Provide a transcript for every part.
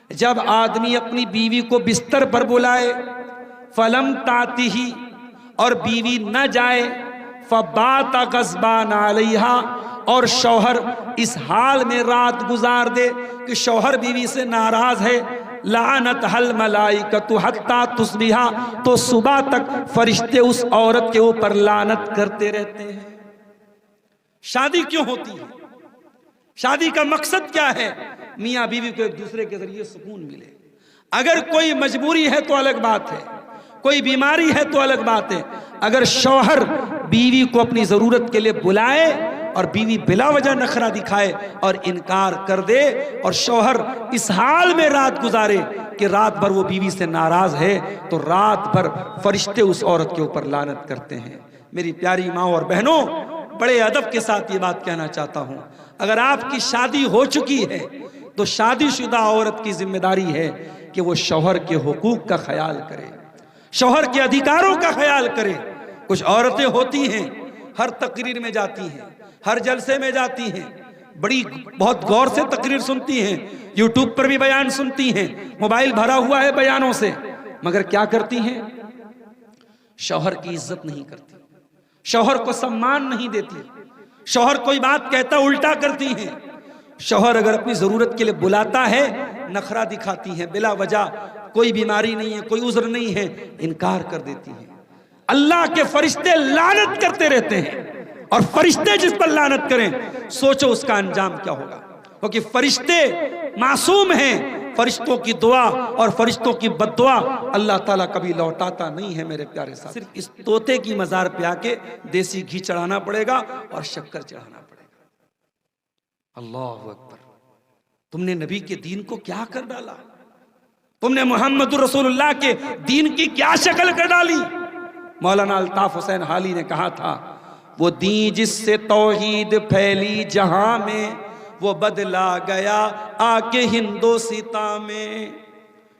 जब आदमी अपनी बीवी को बिस्तर पर बुलाए, फलम ताती ही, और बीवी न जाए, फबाता गज़बान अलैहा, और शौहर इस हाल में रात गुजार दे कि शौहर बीवी से नाराज है, लानत हल मलाइकतु हत्ता तुस्बिहा, तो सुबह तक फरिश्ते उस औरत के ऊपर लानत करते रहते हैं। शादी क्यों होती है? शादी का मकसद क्या है? मियाँ बीवी को एक दूसरे के जरिए सुकून मिले। अगर कोई मजबूरी है तो अलग बात है, कोई बीमारी है तो अलग बात है। अगर शौहर बीवी को अपनी जरूरत के लिए बुलाए और बीवी बिला वजह नखरा दिखाए और इनकार कर दे, और शौहर इस हाल में रात गुजारे कि रात भर वो बीवी से नाराज है, तो रात भर फरिश्ते उस औरत के ऊपर लानत करते हैं। मेरी प्यारी माँ और बहनों, बड़े अदब के साथ ये बात कहना चाहता हूं, अगर आपकी शादी हो चुकी है तो शादीशुदा औरत की जिम्मेदारी है कि वो शौहर के हुकूक का ख्याल करे, शौहर के अधिकारों का ख्याल करे। कुछ औरतें होती हैं, हर तकरीर में जाती हैं, हर जलसे में जाती हैं, बहुत गौर से तकरीर सुनती हैं, यूट्यूब पर भी बयान सुनती हैं, मोबाइल भरा हुआ है बयानों से, मगर क्या करती हैं? शौहर की इज्जत नहीं करती, शौहर को सम्मान नहीं देती, शौहर कोई बात कहता उल्टा करती हैं। शौहर अगर अपनी जरूरत के लिए बुलाता है, नखरा दिखाती है, बिला वजह, कोई बीमारी नहीं है, कोई उज़्र नहीं है, इनकार कर देती है। अल्लाह के फरिश्ते लानत करते रहते हैं, और फरिश्ते जिस पर लानत करें, सोचो उसका अंजाम क्या होगा, क्योंकि फरिश्ते मासूम हैं। फरिश्तों की दुआ और फरिश्तों की बद्दुआ अल्लाह ताला कभी लौटाता नहीं है मेरे प्यारे साथ। सिर्फ इस तोते की मजार पे आके देसी घी चढ़ाना पड़ेगा और शक्कर चढ़ाना पड़ेगा। अल्लाह अकबर। तुमने नबी के दीन को क्या कर डाला? तुमने मोहम्मद रसूलुल्लाह के दीन की क्या शक्ल कर डाली? मौलाना अल्ताफ हुसैन हाली ने कहा था, वो दीन जिससे तौहीद फैली जहां में, वो बदला गया आके हिंदोसिता में।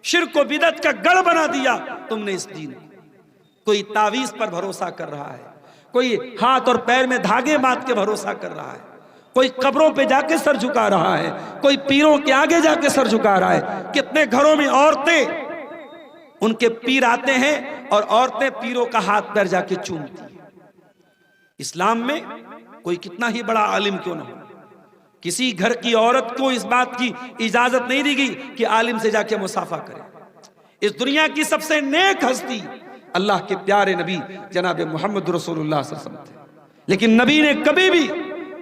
शिर्क को बिदत का गढ़ बना दिया तुमने इस दीन को। कोई तावीज पर भरोसा कर रहा है, कोई हाथ और पैर में धागे बांध के भरोसा कर रहा है, कोई कब्रों पे जाके सर झुका रहा है, कोई पीरों के आगे जाके सर झुका रहा है। कितने घरों में औरतें, उनके पीर आते हैं और औरतें पीरों का हाथ पैर जाके चूमती हैं। इस्लाम में कोई कितना ही बड़ा आलिम क्यों ना हो, किसी घर की औरत को इस बात की इजाजत नहीं दी गई कि आलिम से जाके मुसाफा करे। इस दुनिया की सबसे नेक हस्ती अल्लाह के प्यारे नबी जनाब मोहम्मद रसूलुल्लाह सल्लल्लाहु अलैहि वसल्लम थे, लेकिन नबी ने कभी भी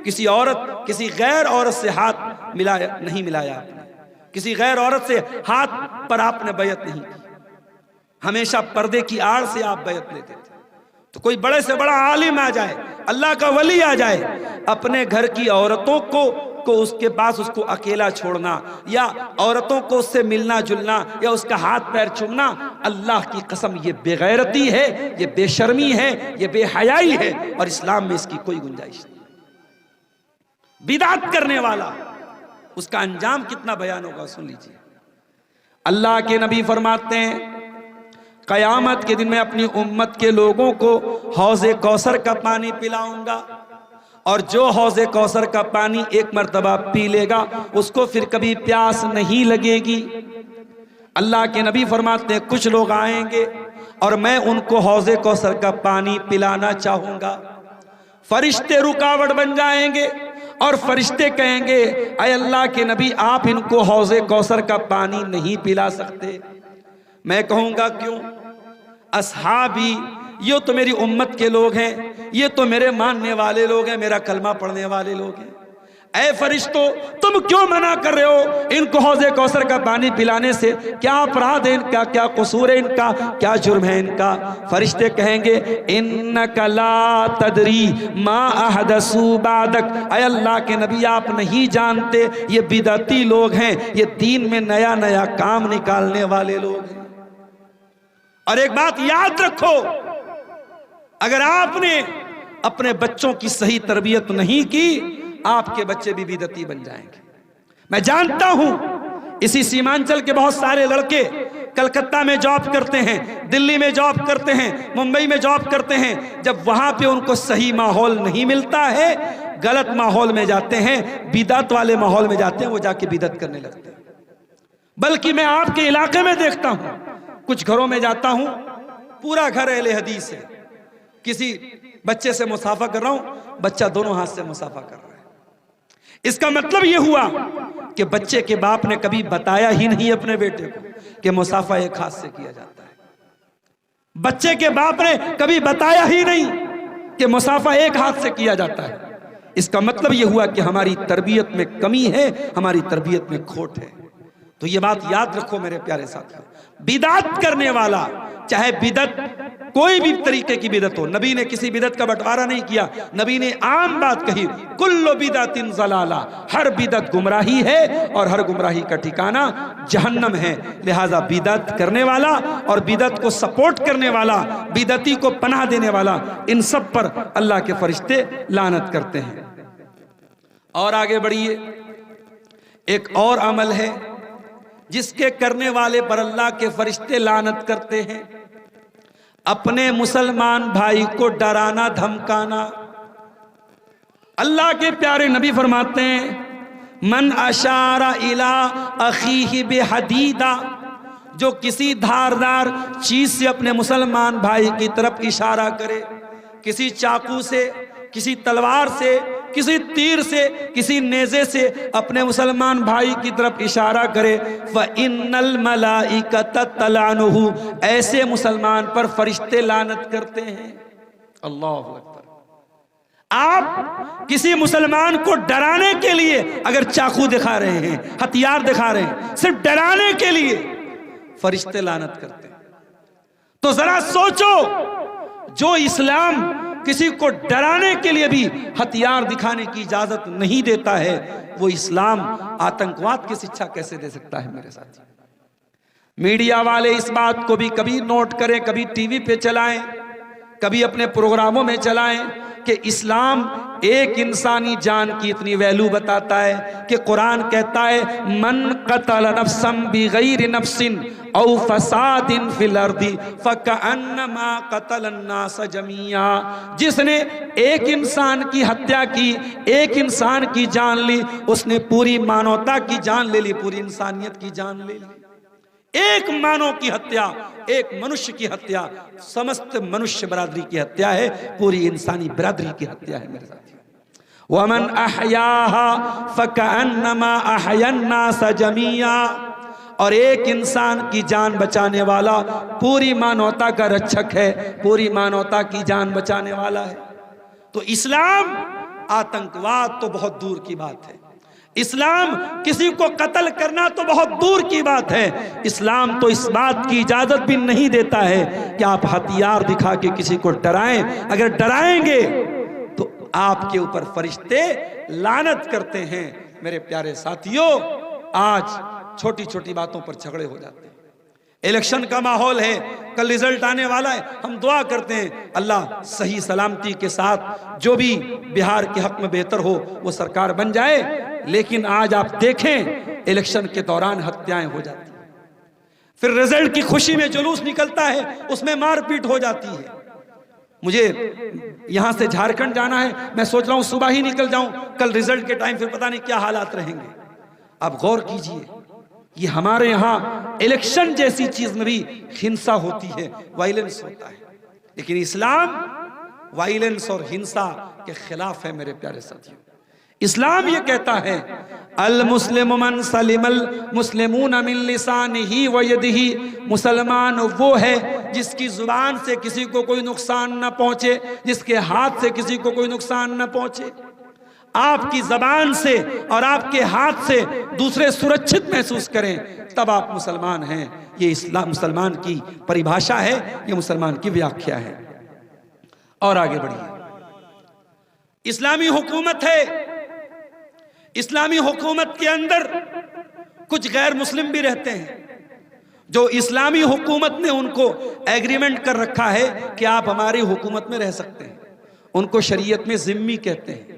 किसी औरत, किसी गैर औरत से हाथ मिलाया नहीं मिलाया आपने, किसी गैर औरत से हाथ पर आपने बैत नहीं की। हमेशा पर्दे की आड़ से आप बैत लेते थे। तो कोई बड़े से बड़ा आलिम आ जाए, अल्लाह का वली आ जाए, अपने घर की औरतों को उसके पास उसको अकेला छोड़ना, या औरतों को उससे मिलना जुलना, या उसका हाथ पैर चूमना, अल्लाह की कसम ये बेगैरती है, ये बेशर्मी है, ये बेहयाई है, और इस्लाम में इसकी कोई गुंजाइश नहीं। बिदात करने वाला, उसका अंजाम कितना भयानक होगा सुन लीजिए। अल्लाह के नबी फरमाते हैं, कयामत के दिन में अपनी उम्मत के लोगों को हौज़े कौसर का पानी पिलाऊंगा, और जो हौज़े कौसर का पानी एक मर्तबा पी लेगा उसको फिर कभी प्यास नहीं लगेगी। अल्लाह के नबी फरमाते हैं, कुछ लोग आएंगे और मैं उनको हौज़े कौसर का पानी पिलाना चाहूंगा, फरिश्ते रुकावट बन जाएंगे और फरिश्ते कहेंगे, अय अल्लाह के नबी आप इनको हौज़े कौसर का पानी नहीं पिला सकते। मैं कहूंगा क्यों? असहाबी, ये तो मेरी उम्मत के लोग हैं, ये तो मेरे मानने वाले लोग हैं, मेरा कलमा पढ़ने वाले लोग हैं। ऐ फरिश्तों, तुम क्यों मना कर रहे हो इनको हौज़े कौसर का पानी पिलाने से? क्या अपराध है इनका, क्या कसूर है इनका, क्या जुर्म है इनका? फरिश्ते कहेंगे, इन्नका ला तदरी मा अहदसू बादक, ऐ अल्लाह के नबी आप नहीं जानते, ये बिदअती लोग हैं, ये दीन में नया नया काम निकालने वाले लोग हैं। और एक बात याद रखो, अगर आपने अपने बच्चों की सही तरबियत नहीं की, आपके बच्चे भी बिदअती बन जाएंगे। मैं जानता हूं इसी सीमांचल के बहुत सारे लड़के कलकत्ता में जॉब करते हैं, दिल्ली में जॉब करते हैं, मुंबई में जॉब करते हैं। जब वहां पे उनको सही माहौल नहीं मिलता है, गलत माहौल में जाते हैं, बिदअत वाले माहौल में जाते हैं, वो जाके बिदअत करने लगते हैं। बल्कि मैं आपके इलाके में देखता हूं, कुछ घरों में जाता हूं, पूरा घर अहले हदीस है, किसी बच्चे से मुसाफा कर रहा हूं, बच्चा दोनों हाथ से मुसाफा कर रहा है। इसका मतलब यह हुआ कि बच्चे के बाप ने कभी बताया ही नहीं अपने बेटे को कि मुसाफा एक हाथ से किया जाता है। बच्चे के बाप ने कभी बताया ही नहीं कि मुसाफा एक हाथ से किया जाता है। इसका मतलब यह हुआ कि हमारी तरबियत में कमी है, हमारी तरबियत में खोट है। तो ये बात याद रखो मेरे प्यारे साथियों, बिदात करने वाला, चाहे बिदत कोई भी तरीके की बिदत हो, नबी ने किसी बिदत का बंटवारा नहीं किया। नबी ने आम बात कही, कुल्लु बिदअतिन ज़लाला, हर बिदत गुमराही है और हर गुमराही का ठिकाना जहन्नम है। लिहाजा बिदत करने वाला और बिदत को सपोर्ट करने वाला, बिदती को पनाह देने वाला, इन सब पर अल्लाह के फरिश्ते लानत करते हैं। और आगे बढ़िए, एक और अमल है जिसके करने वाले पर अल्लाह के फरिश्ते लानत करते हैं, अपने मुसलमान भाई को डराना धमकाना। अल्लाह के प्यारे नबी फरमाते हैं, मन अशारा इला अखीही बिहदीदा, जो किसी धारदार चीज से अपने मुसलमान भाई की तरफ इशारा करे, किसी चाकू से, किसी तलवार से, किसी तीर से, किसी नेज़े से अपने मुसलमान भाई की तरफ इशारा करे, फ़इन्नल मलाइकत तलानुहु, ऐसे मुसलमान पर फरिश्ते लानत करते हैं। अल्लाहु अकबर। आप किसी मुसलमान को डराने के लिए अगर चाकू दिखा रहे हैं, हथियार दिखा रहे हैं, सिर्फ डराने के लिए, फरिश्ते लानत करते हैं। तो जरा सोचो, जो इस्लाम किसी को डराने के लिए भी हथियार दिखाने की इजाजत नहीं देता है, वो इस्लाम आतंकवाद की शिक्षा कैसे दे सकता है मेरे साथ? मीडिया वाले इस बात को भी कभी नोट करें, कभी टीवी पे चलाएं, कभी अपने प्रोग्रामों में चलाएं कि इस्लाम एक इंसानी जान की इतनी वैल्यू बताता है कि कुरान कहता है, मन कतल नफ्सन बिगैर नफ्सिन औ फसादिन फिल अर्दी फकअन्नमा कतलन्नास जमीआ, जिसने एक इंसान की हत्या की, एक इंसान की जान ली, उसने पूरी मानवता की जान ले ली, पूरी इंसानियत की जान ले ली। एक मानव की हत्या, एक मनुष्य की हत्या, समस्त मनुष्य बरादरी की हत्या है, पूरी इंसानी बरादरी की हत्या है मेरे साथियों। वमन अहयाहा फकअन्नमा अहयन्नास जमीआ, और एक इंसान की जान बचाने वाला पूरी मानवता का रक्षक है, पूरी मानवता की जान बचाने वाला है। तो इस्लाम, आतंकवाद तो बहुत दूर की बात है, इस्लाम किसी को कत्ल करना तो बहुत दूर की बात है। इस्लाम तो इस बात की इजाजत भी नहीं देता है कि आप हथियार दिखा के किसी को डराएं। अगर डराएंगे तो आपके ऊपर फरिश्ते लानत करते हैं। मेरे प्यारे साथियों, आज छोटी छोटी बातों पर झगड़े हो जाते हैं। इलेक्शन का माहौल है, कल रिजल्ट आने वाला है, हम दुआ करते हैं अल्लाह सही सलामती के साथ जो भी बिहार के हक में बेहतर हो वो सरकार बन जाए। लेकिन आज आप देखें, इलेक्शन के दौरान हत्याएं हो जाती हैं, फिर रिजल्ट की खुशी में जुलूस निकलता है, उसमें मारपीट हो जाती है। मुझे यहां से झारखंड जाना है, मैं सोच रहा हूं सुबह ही निकल जाऊं, कल रिजल्ट के टाइम फिर पता नहीं क्या हालात रहेंगे। आप गौर कीजिए, ये हमारे यहाँ इलेक्शन जैसी चीज में भी हिंसा होती है, वायलेंस होता है, लेकिन इस्लाम वायलेंस और हिंसा के खिलाफ है। मेरे प्यारे साथियों, इस्लाम ये कहता है, अल मुस्लिम मन सलिमल मुस्लिमून मिन लिसानिही व यदिही, मुसलमान वो है जिसकी जुबान से किसी को कोई नुकसान न पहुंचे, जिसके हाथ से किसी को कोई नुकसान न पहुंचे। आपकी जबान से और आपके हाथ से दूसरे सुरक्षित महसूस करें, तब आप मुसलमान हैं। ये इस्लाम मुसलमान की परिभाषा है, ये मुसलमान की व्याख्या है। और आगे बढ़िए, इस्लामी हुकूमत है, इस्लामी हुकूमत के अंदर कुछ गैर मुस्लिम भी रहते हैं, जो इस्लामी हुकूमत ने उनको एग्रीमेंट कर रखा है कि आप हमारी हुकूमत में रह सकते हैं। उनको शरीयत में जिम्मी कहते हैं।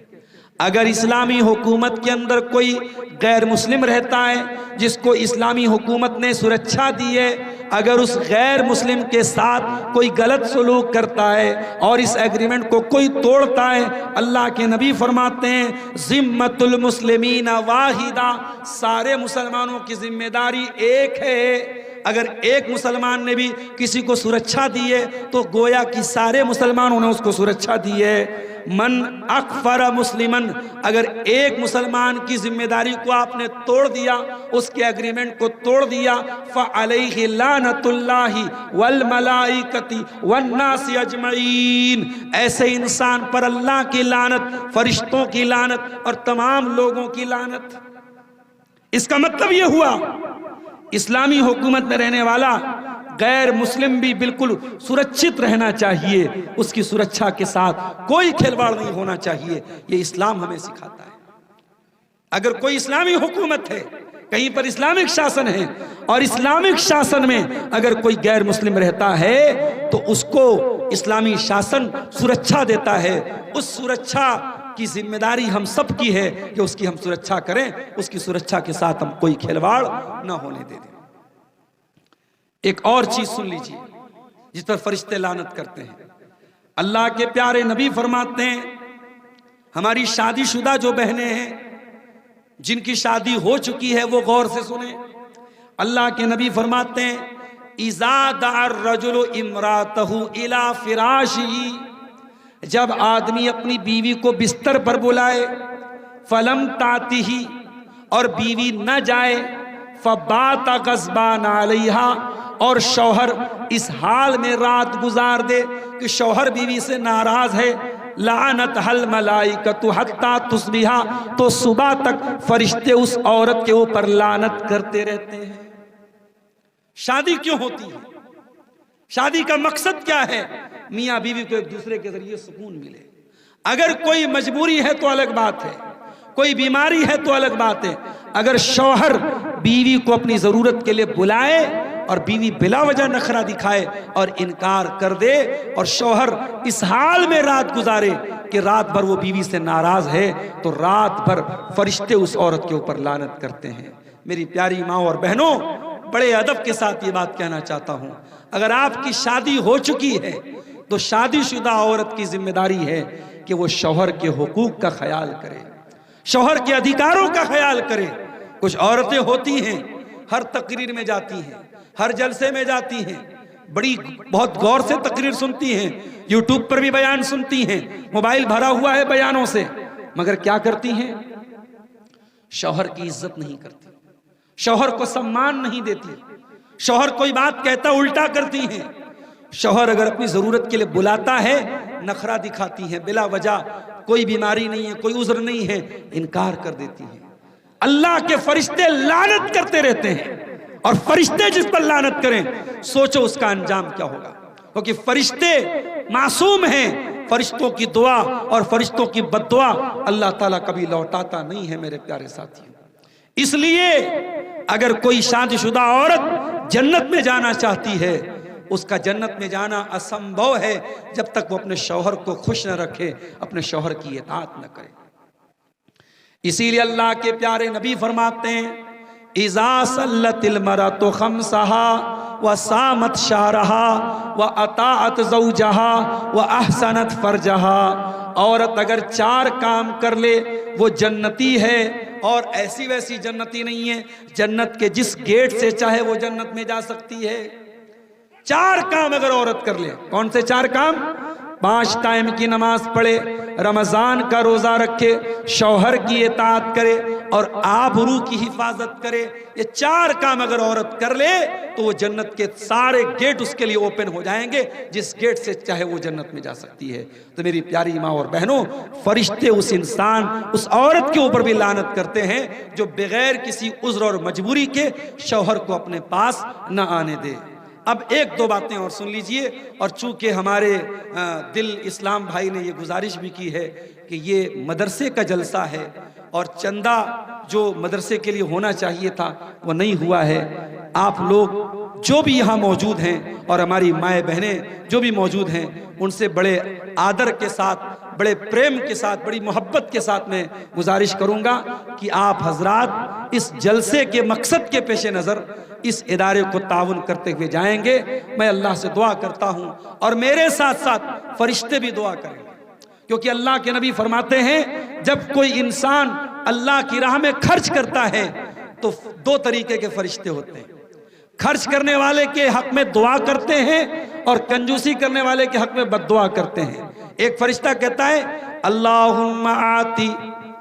अगर इस्लामी हुकूमत के अंदर कोई गैर मुस्लिम रहता है जिसको इस्लामी हुकूमत ने सुरक्षा दी है, अगर उस गैर मुस्लिम के साथ कोई गलत सलूक करता है और इस एग्रीमेंट को कोई तोड़ता है, अल्लाह के नबी फरमाते हैं जिम्मतुल मुस्लिमीन वाहिदा, सारे मुसलमानों की जिम्मेदारी एक है। अगर एक मुसलमान ने भी किसी को सुरक्षा दी है तो गोया कि सारे मुसलमानों ने उसको सुरक्षा दी है। मन अकफर मुस्लिमन, अगर एक मुसलमान की जिम्मेदारी को आपने तोड़ दिया, उसके एग्रीमेंट को तोड़ दिया, फ़अलैहि लानतुल्लाहि वल मलाइकति वन्नासि अजमईन, ऐसे इंसान पर अल्लाह की लानत, फरिश्तों की लानत और तमाम लोगों की लानत। इसका मतलब यह हुआ इस्लामी हुकूमत में रहने वाला गैर मुस्लिम भी बिल्कुल सुरक्षित रहना चाहिए, उसकी सुरक्षा के साथ कोई खिलवाड़ नहीं होना चाहिए। ये इस्लाम हमें सिखाता है। अगर कोई इस्लामी हुकूमत है, कहीं पर इस्लामिक शासन है और इस्लामिक शासन में अगर कोई गैर मुस्लिम रहता है तो उसको इस्लामी शासन सुरक्षा देता है। उस सुरक्षा की जिम्मेदारी हम सब की है कि उसकी हम सुरक्षा करें, उसकी सुरक्षा के साथ हम कोई खिलवाड़ ना होने दे दें। एक और चीज सुन लीजिए जिस पर फरिश्ते लानत करते हैं। अल्लाह के प्यारे नबी फरमाते हैं, हमारी शादीशुदा जो बहनें हैं जिनकी शादी हो चुकी है वो गौर से सुने। अल्लाह के नबी फरमाते हैं इज़ा दाअर रजुलु इमरातहु इला फिराशिही, जब आदमी अपनी बीवी को बिस्तर पर बुलाए, फलम तातिही, और बीवी न जाए, फबाता गज़बान अलैहा, और शौहर इस हाल में रात गुजार दे कि शौहर बीवी से नाराज है, लानत हल मलाइकतु हत्ता तुस्बिहा, तो सुबह तक फरिश्ते उस औरत के ऊपर लानत करते रहते हैं। शादी क्यों होती है? शादी का मकसद क्या है? मियाँ बीवी को एक दूसरे के जरिए सुकून मिले। अगर कोई मजबूरी है तो अलग बात है, कोई बीमारी है तो अलग बात है। अगर शौहर बीवी को अपनी जरूरत के लिए बुलाए और बीवी बिला वजह नखरा दिखाए और इनकार कर दे और शौहर इस हाल में रात गुजारे कि रात भर वो बीवी से नाराज है, तो रात भर फरिश्ते उस औरत के ऊपर लानत करते हैं। मेरी प्यारी माँ और बहनों, बड़े अदब के साथ ये बात कहना चाहता हूं, अगर आपकी शादी हो चुकी है तो शादीशुदा औरत की जिम्मेदारी है कि वो शौहर के हुकूक का ख्याल करे, शौहर के अधिकारों का ख्याल करे। कुछ औरतें होती हैं, हर तकरीर में जाती हैं, हर जलसे में जाती हैं, बहुत गौर से तकरीर सुनती हैं, यूट्यूब पर भी बयान सुनती हैं, मोबाइल भरा हुआ है बयानों से, मगर क्या करती हैं? शौहर की इज्जत नहीं करती, शौहर को सम्मान नहीं देती, शौहर कोई बात कहता उल्टा करती हैं। शौहर अगर अपनी जरूरत के लिए बुलाता है, नखरा दिखाती है, बिला वजह, कोई बीमारी नहीं है, कोई उज़्र नहीं है, इनकार कर देती है। अल्लाह के फरिश्ते लानत करते रहते हैं, और फरिश्ते जिस पर लानत करें सोचो उसका अंजाम क्या होगा, क्योंकि फरिश्ते मासूम हैं। फरिश्तों की दुआ और फरिश्तों की बद्दुआ अल्लाह ताला कभी लौटाता नहीं है मेरे प्यारे साथियों। इसलिए अगर कोई शादीशुदा औरत जन्नत में जाना चाहती है, उसका जन्नत में जाना असंभव है जब तक वो अपने शौहर को खुश न रखे, अपने शौहर की इताअत न करे। इसीलिए अल्लाह के प्यारे नबी फरमाते हैं इज़ा सल्लतिल मरअतु खम्सहा व सामत शहरहा व अताअत ज़ौजहा व अहसनत फरजहा, औरत अगर 4 काम कर ले वो जन्नती है, और ऐसी वैसी जन्नती नहीं है, जन्नत के जिस गेट से चाहे वो जन्नत में जा सकती है। 4 काम अगर औरत कर ले, कौन से 4 काम? 5 टाइम की नमाज पढ़े, रमजान का रोजा रखे, शौहर की इताअत करे और आबरू की हिफाजत करे। ये 4 काम अगर औरत कर ले तो वो जन्नत के सारे गेट उसके लिए ओपन हो जाएंगे, जिस गेट से चाहे वो जन्नत में जा सकती है। तो मेरी प्यारी माँ और बहनों, फरिश्ते उस इंसान, उस औरत के ऊपर भी लानत करते हैं जो बगैर किसी उज़्र और मजबूरी के शौहर को अपने पास न आने दे। अब 1-2 बातें और सुन लीजिए, और चूंकि हमारे दिल इस्लाम भाई ने ये गुजारिश भी की है कि ये मदरसे का जलसा है और चंदा जो मदरसे के लिए होना चाहिए था वो नहीं हुआ है। आप लोग जो भी यहाँ मौजूद हैं और हमारी माएँ बहनें जो भी मौजूद हैं, उनसे बड़े आदर के साथ, बड़े प्रेम के साथ, बड़ी मोहब्बत के साथ मैं गुजारिश करूंगा कि आप हजरात इस जलसे के मकसद के पेश नज़र इस इदारे को ताउन करते हुए जाएंगे। मैं अल्लाह से दुआ करता हूं और मेरे साथ साथ फरिश्ते भी दुआ करेंगे, क्योंकि अल्लाह के नबी फरमाते हैं जब कोई इंसान अल्लाह की राह में खर्च करता है तो दो तरीके के फरिश्ते होते हैं। खर्च करने वाले के हक में दुआ करते हैं और कंजूसी करने वाले के हक में बद्दुआ करते हैं। एक फरिश्ता कहता है अल्लाहुम्मा आती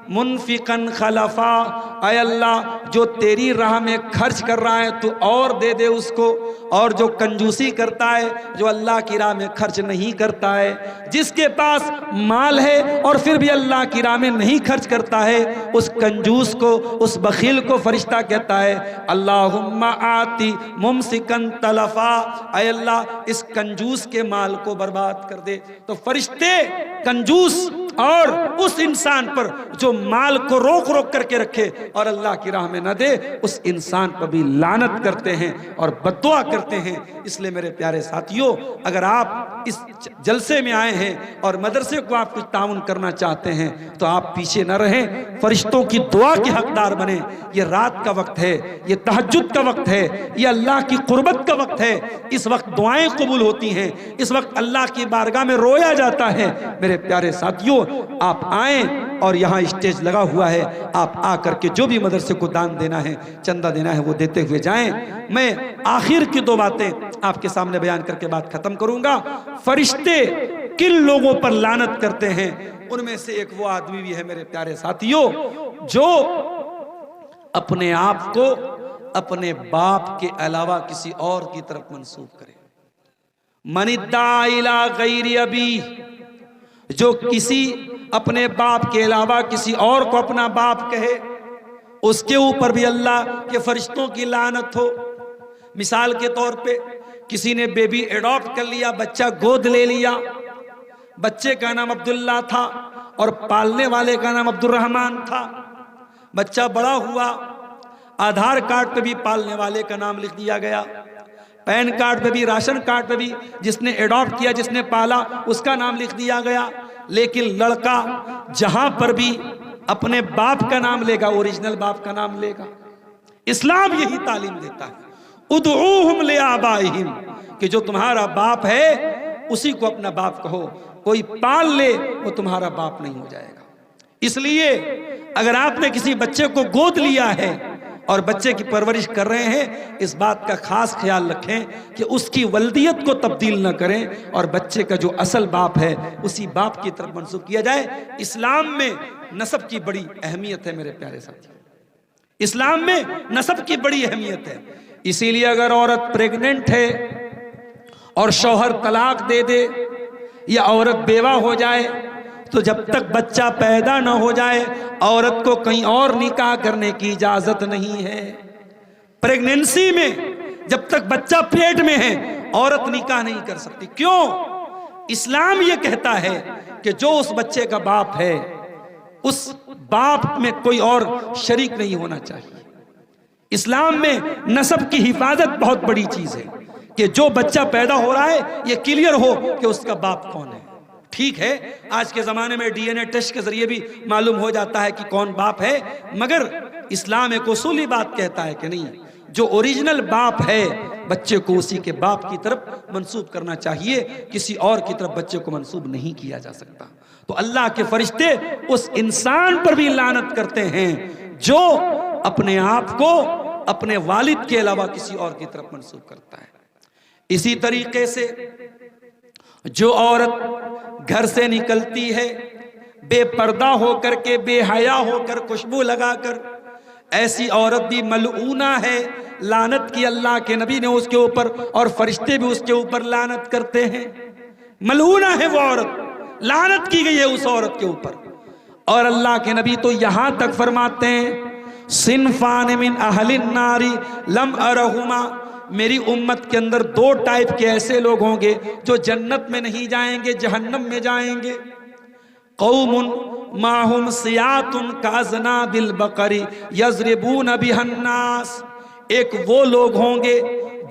मुनफिकन खलफा, ऐ अल्लाह जो तेरी राह में खर्च कर रहा है तू और दे दे उसको, और जो कंजूसी करता है, जो अल्लाह की राह में खर्च नहीं करता है, जिसके पास माल है और फिर भी अल्लाह की राह में नहीं खर्च करता है, उस कंजूस को, उस बखील को फरिश्ता कहता है अल्लाहुम्मा आती मुमसिकन तलफा, ऐ अल्लाह इस कंजूस के माल को बर्बाद कर दे। तो फरिश्ते कंजूस और उस इंसान पर जो माल को रोक रोक करके रखे और अल्लाह की राह में न दे, उस इंसान पर भी लानत करते हैं और बद्दुआ करते हैं। इसलिए मेरे प्यारे साथियों, अगर आप इस जलसे में आए हैं और मदरसे को आप कुछ ताउन करना चाहते हैं तो आप पीछे न रहें, फरिश्तों की दुआ के हकदार बने। ये रात का वक्त है, ये तहज्जुद का वक्त है, ये अल्लाह की कुर्बत का वक्त है। इस वक्त दुआएं कबूल होती हैं, इस वक्त अल्लाह की बारगाह में रोया जाता है। मेरे प्यारे साथियों, आप आए और यहाँ स्टेज लगा हुआ है, आप आकर के जो भी मदरसे को दान देना है, चंदा देना है, वो देते हुए जाएं। मैं आखिर की दो बातें आपके सामने बयान करके बात खत्म करूंगा। फरिश्ते किन लोगों पर लानत करते हैं, उनमें से एक वो आदमी भी है मेरे प्यारे साथियों जो अपने आप को अपने बाप के अलावा किसी और की तरफ मंसूब करे। मनिद्दा इला गैरि अबी, जो किसी अपने बाप के अलावा किसी और को अपना बाप कहे, उसके ऊपर भी अल्लाह के फरिश्तों की लानत हो। मिसाल के तौर पे किसी ने बेबी एडॉप्ट कर लिया, बच्चा गोद ले लिया, बच्चे का नाम अब्दुल्ला था और पालने वाले का नाम अब्दुर्रहमान था। बच्चा बड़ा हुआ, आधार कार्ड पे भी पालने वाले का नाम लिख दिया गया, पैन कार्ड पे भी, राशन कार्ड पे भी जिसने एडॉप्ट किया, जिसने पाला, उसका नाम लिख दिया गया। लेकिन लड़का जहां पर भी अपने बाप का नाम लेगा, ओरिजिनल बाप का नाम लेगा। इस्लाम यही तालीम देता है, उदऊहुम लिआबाइहिम, कि जो तुम्हारा बाप है उसी को अपना बाप कहो। कोई पाल ले वो तुम्हारा बाप नहीं हो जाएगा। इसलिए अगर आपने किसी बच्चे को गोद लिया है और बच्चे की परवरिश कर रहे हैं, इस बात का खास ख्याल रखें कि उसकी वल्दियत को तब्दील न करें और बच्चे का जो असल बाप है उसी बाप की तरफ मंसूब किया जाए। इस्लाम में नस्ब की बड़ी अहमियत है मेरे प्यारे साथी, इस्लाम में नस्ब की बड़ी अहमियत है। इसीलिए अगर औरत प्रेग्नेंट है और शौहर तलाक दे दे या औरत बेवा हो जाए, तो जब तक बच्चा पैदा न हो जाए औरत को कहीं और निकाह करने की इजाजत नहीं है। प्रेगनेंसी में जब तक बच्चा पेट में है औरत निकाह नहीं कर सकती। क्यों? इस्लाम ये कहता है कि जो उस बच्चे का बाप है उस बाप में कोई और शरीक नहीं होना चाहिए। इस्लाम में नस्ब की हिफाजत बहुत बड़ी चीज है कि जो बच्चा पैदा हो रहा है ये क्लियर हो कि उसका बाप कौन है। ठीक है, आज के ज़माने में डीएनए टेस्ट के जरिए भी मालूम हो जाता है कि कौन बाप है, मगर इस्लाम एक उसूली बात कहता है कि नहीं, जो ओरिजिनल बाप है बच्चे को उसी के बाप की तरफ मंसूब करना चाहिए, किसी और की तरफ बच्चे को मंसूब नहीं किया जा सकता। तो अल्लाह के फरिश्ते उस इंसान पर भी लानत करते हैं जो अपने आप को अपने वालिद के अलावा किसी और की तरफ मंसूब करता है। इसी तरीके से जो औरत घर से निकलती है बेपर्दा होकर के, बेहया होकर, खुशबू लगाकर, ऐसी औरत भी मलऊना है, लानत की अल्लाह के नबी ने उसके ऊपर और फरिश्ते भी उसके ऊपर लानत करते हैं। मलऊना है वो औरत, लानत की गई है उस औरत के ऊपर। और अल्लाह के नबी तो यहां तक फरमाते हैं सिनफान मिन अहलिन नारी लम अरहुमा, मेरी उम्मत के अंदर दो टाइप के ऐसे लोग होंगे जो जन्नत में नहीं जाएंगे, जहन्नम में जाएंगे। कौमुन माहुम सियातुन काजना बिल बकरी यजरिबून बिहन्नास, एक वो लोग होंगे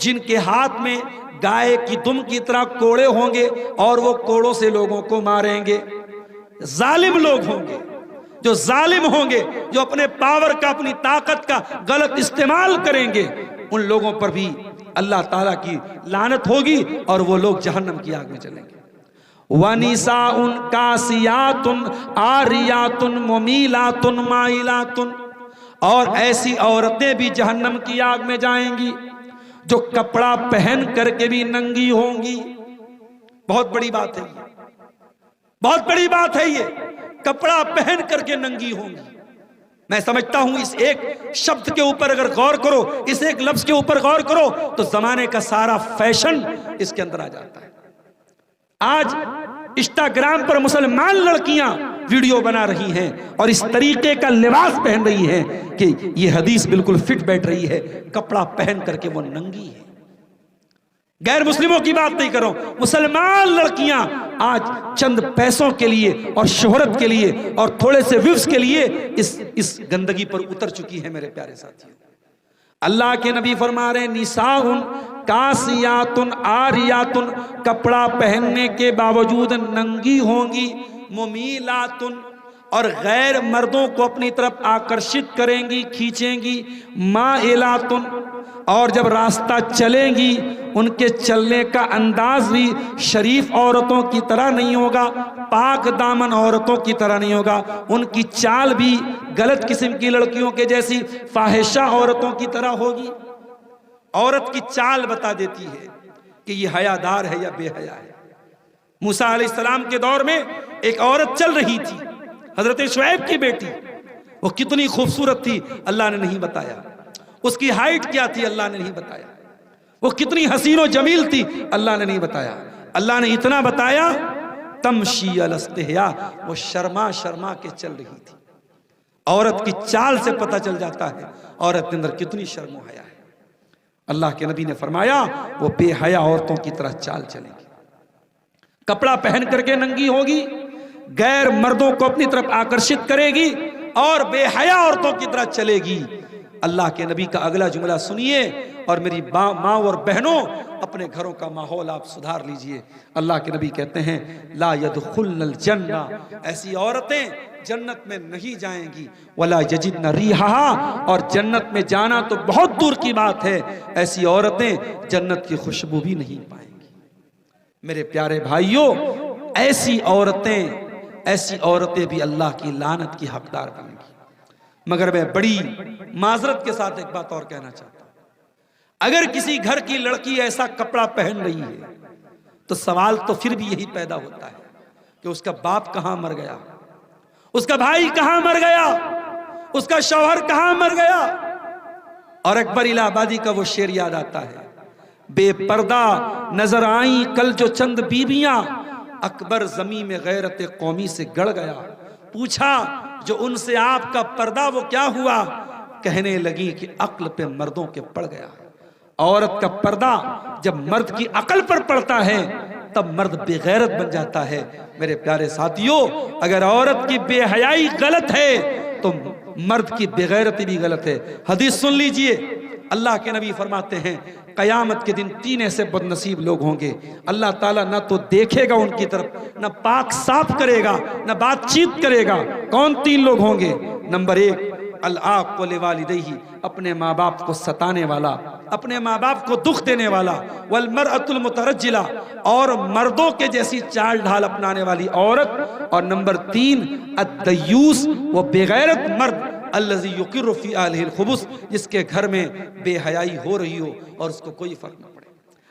जिनके हाथ में गाय की दुम की तरह कोड़े होंगे और वो कोड़ों से लोगों को मारेंगे। जालिम लोग होंगे, जो जालिम होंगे, जो अपने पावर का, अपनी ताकत का गलत इस्तेमाल करेंगे, उन लोगों पर भी अल्लाह ताला की लानत होगी और वो लोग जहन्नम की आग में चलेंगे। वनिसाउन कासियातुन आरियातुन मुमीलातुन माइलातुन, और ऐसी औरतें भी जहन्नम की आग में जाएंगी जो कपड़ा पहन करके भी नंगी होंगी। बहुत बड़ी बात है ये, बहुत बड़ी बात है ये, कपड़ा पहन करके नंगी होंगी। मैं समझता हूं इस एक शब्द के ऊपर अगर गौर करो, इस एक लफ्ज के ऊपर गौर करो, तो जमाने का सारा फैशन इसके अंदर आ जाता है। आज इंस्टाग्राम पर मुसलमान लड़कियां वीडियो बना रही हैं और इस तरीके का लिबास पहन रही हैं कि ये हदीस बिल्कुल फिट बैठ रही है, कपड़ा पहन करके वो नंगी है। गैर मुस्लिमों की बात नहीं कर रहा हूं, मुसलमान लड़कियां आज चंद पैसों के लिए और शोहरत के लिए और थोड़े से व्यूज के लिए इस गंदगी पर उतर चुकी है। मेरे प्यारे साथियों, अल्लाह के नबी फरमा रहे, निसाउन कासियातुन आरियातुन, कपड़ा पहनने के बावजूद नंगी होंगी, मुमीलातुन, और गैर मर्दों को अपनी तरफ आकर्षित करेंगी, खींचेंगी, माइलातुन, और जब रास्ता चलेंगी उनके चलने का अंदाज भी शरीफ औरतों की तरह नहीं होगा, पाक दामन औरतों की तरह नहीं होगा, उनकी चाल भी गलत किस्म की लड़कियों के जैसी फाहिशा औरतों की तरह होगी। औरत की चाल बता देती है कि ये हयादार है या बेहया है। मूसा अलैहिस्सलाम के दौर में एक औरत चल रही थी, हजरत शुएब की बेटी, वो कितनी खूबसूरत थी अल्लाह ने नहीं बताया, उसकी हाइट क्या थी अल्लाह ने नहीं बताया, वो कितनी हसीन और जमील थी अल्लाह ने नहीं बताया। अल्लाह ने इतना बताया, तमशी अल इस्तिहया, वो शर्मा शर्मा के चल रही थी। औरत की चाल से पता चल जाता है औरत के अंदर कितनी शर्म हया है। अल्लाह के नबी ने फरमाया वो बेहया औरतों की तरह चाल चलेगी, कपड़ा पहन करके नंगी होगी, गैर मर्दों को अपनी तरफ आकर्षित करेगी और बेहया औरतों की तरह चलेगी। अल्लाह के नबी का अगला जुमला सुनिए और मेरी माँ और बहनों, अपने घरों का माहौल आप सुधार लीजिए। अल्लाह के नबी कहते हैं, ला यदखुलनल जन्ना, ऐसी औरतें जन्नत में नहीं जाएंगी, वला यजिदन रिहा, और जन्नत में जाना तो बहुत दूर की बात है, ऐसी औरतें जन्नत की खुशबू भी नहीं पाएंगी। मेरे प्यारे भाइयों, ऐसी औरतें भी अल्लाह की लानत की हकदार बनेंगी। मगर मैं बड़ी माजरत के साथ एक बात और कहना चाहता हूं, अगर किसी घर की लड़की ऐसा कपड़ा पहन रही है तो सवाल तो फिर भी यही पैदा होता है कि उसका बाप कहां मर गया, उसका भाई कहां मर गया, उसका शौहर कहां मर गया। और अकबर इलाहाबादी का वो शेर याद आता है, बेपर्दा नजर आई कल जो चंद बीबियां, अकबर जमी में गैरत कौमी से गड़ गया, पूछा जो उनसे आपका पर्दा वो क्या हुआ, कहने लगी कि अक्ल पे मर्दों के पड़ गया। औरत का पर्दा जब मर्द की अकल पर पड़ता है तब मर्द बेगैरत बन जाता है। मेरे प्यारे साथियों, अगर औरत की बेहयाई गलत है तो मर्द की बेगैरती भी गलत है। हदीस सुन लीजिए, अल्लाह के नबी फरमाते हैं, कयामत के दिन 3 ऐसे बदनसीब लोग होंगे, अल्लाह ताला ना तो देखेगा उनकी तरफ, ना पाक साफ करेगा, ना बातचीत करेगा। कौन 3 लोग होंगे? नंबर 1, अल-आक़ लिवालिदैहि, अपने माँ बाप को सताने वाला, अपने माँ बाप को दुख देने वाला, वल मरअतुल मुतरज्जिला, और मर्दों के जैसी चाल ढाल अपनाने वाली औरत, और नंबर 3 अद-दय्यूस, वो बेगैरत मर्द, अल्लज़ी युक़िर्रु फ़ी अहलिहिल खुबुस, जिसके घर में बेहयाई हो रही हो और उसको कोई फर्क न पड़े।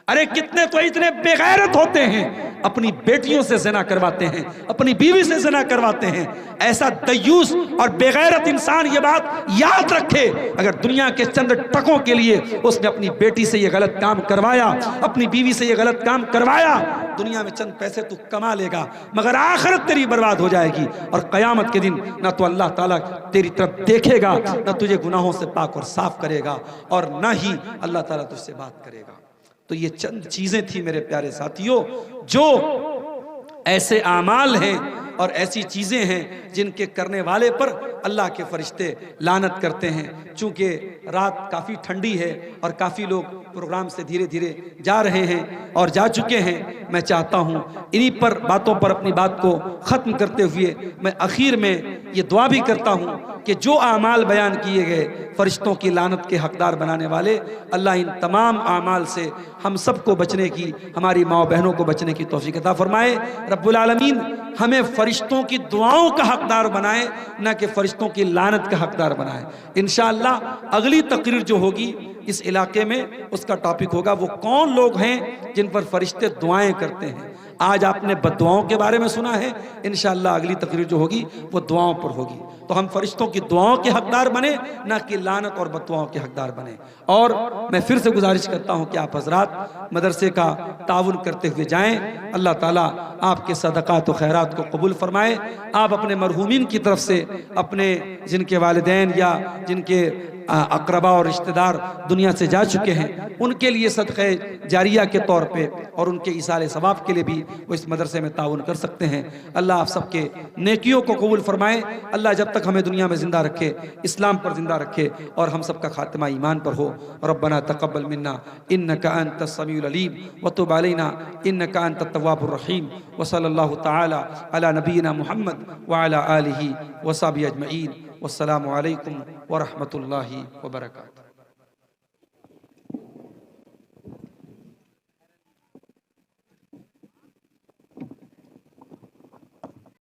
अरे कितने तो इतने बेगैरत होते हैं, अपनी बेटियों से ज़िना करवाते हैं, अपनी बीवी से ज़िना करवाते हैं। ऐसा दय्यूस और बेगैरत इंसान ये बात याद रखे, अगर दुनिया के चंद टकों के लिए उसने अपनी बेटी से ये गलत काम करवाया, अपनी बीवी से ये गलत काम करवाया, दुनिया में चंद पैसे तू कमा लेगा मगर आखिरत तेरी बर्बाद हो जाएगी। और कयामत के दिन ना तो अल्लाह ताला तेरी तरफ देखेगा, ना तुझे गुनाहों से पाक और साफ करेगा, और ना ही अल्लाह ताला तुझसे बात करेगा। तो ये चंद चीजें थी मेरे प्यारे साथियों, जो ऐसे आमाल हैं और ऐसी चीज़ें हैं जिनके करने वाले पर अल्लाह के फरिश्ते लानत करते हैं। चूँकि रात काफ़ी ठंडी है और काफ़ी लोग प्रोग्राम से धीरे धीरे जा रहे हैं और जा चुके हैं, मैं चाहता हूँ इन्हीं पर बातों पर अपनी बात को ख़त्म करते हुए मैं आखिर में ये दुआ भी करता हूँ कि जो आमाल बयान किए गए फरिश्तों की लानत के हकदार बनाने वाले, अल्लाह इन तमाम आमाल से हम सबको बचने की, हमारी माँ बहनों को बचने की तौफीक अता फरमाए। रब्बुल आलमीन हमें फरिश्तों की दुआओं का हकदार बनाए, न कि फरिश्तों की लानत का हकदार बनाए। इंशाअल्लाह अगली तकरीर जो होगी इस इलाके में, उसका टॉपिक होगा वो कौन लोग हैं जिन पर फरिश्ते दुआएं करते हैं। आज आपने बद्दुआओं के बारे में सुना है, इंशाअल्लाह अगली तकरीर जो होगी वो दुआओं पर होगी। तो हम फरिश्तों की दुआओं के हकदार बने, ना कि लानत और बद्दुआओं के हकदार बने। और मैं फिर से गुजारिश करता हूँ कि आप हजरात मदरसे का ताउन करते हुए जाएं। अल्लाह ताला आपके सदक़ात व खैरात को कबूल फरमाए। आप अपने मरहूमीन की तरफ से, अपने जिनके वालिदैन या जिनके अक़रबा और रिश्तेदार दुनिया से जा चुके हैं, उनके लिए सदक़े जारिया के तौर पे और उनके इसाले सवाब के लिए भी वो इस मदरसे में ताउन कर सकते हैं। अल्लाह आप सबके नेकियों को कबूल फरमाए। अल्लाह जब तक हमें दुनिया में ज़िंदा रखे, इस्लाम पर ज़िंदा रखे और हम सबका खात्मा ईमान पर हो। रब्बना तक़ब्बल मिन्ना इन्नका अंतस समीउल अलीम व तुब अलैना इन्नका अंतत तव्वाबुर रहीम व सल्लल्लाहु तआला अला नबीना मुहम्मद व अला आलिहि व सहबिहि अजमईन। वस्सलामु अलैकुम व रहमतुल्लाहि व बरकातुहू।